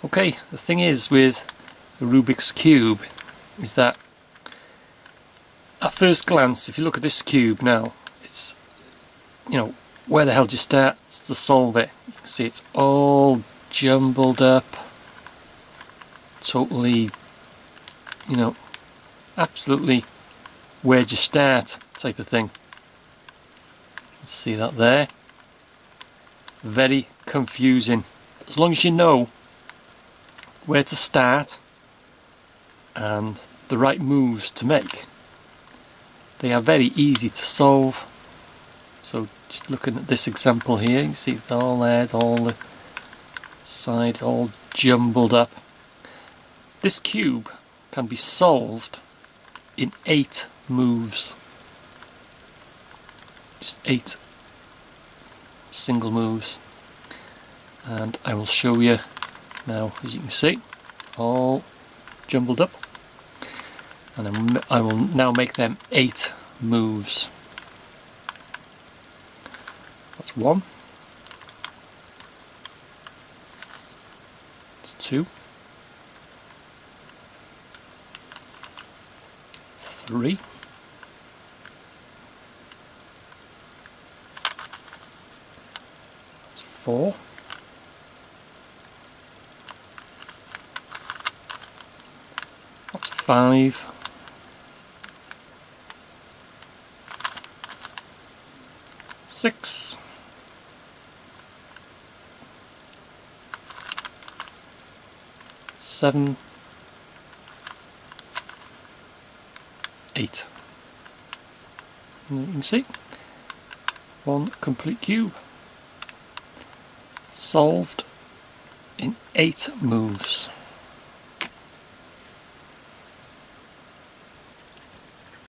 Okay, the thing is with the Rubik's Cube is that at first glance, if you look at this cube now, it's, you know, where the hell do you start to solve it? You can see it's all jumbled up, totally, you know, absolutely where'd you start type of thing. Let's see that there. Very confusing. As long as you know where to start and the right moves to make, they are very easy to solve. So just looking at this example here, you can see all there, all the sides all jumbled up. This cube can be solved in 8 moves. Just 8 single moves. And I will show you now, as you can see, all jumbled up. And I will now make them 8 moves. That's 1. That's 2. 3. 4. 5. 6. 7. 8. And you can see one complete cube solved in 8 moves.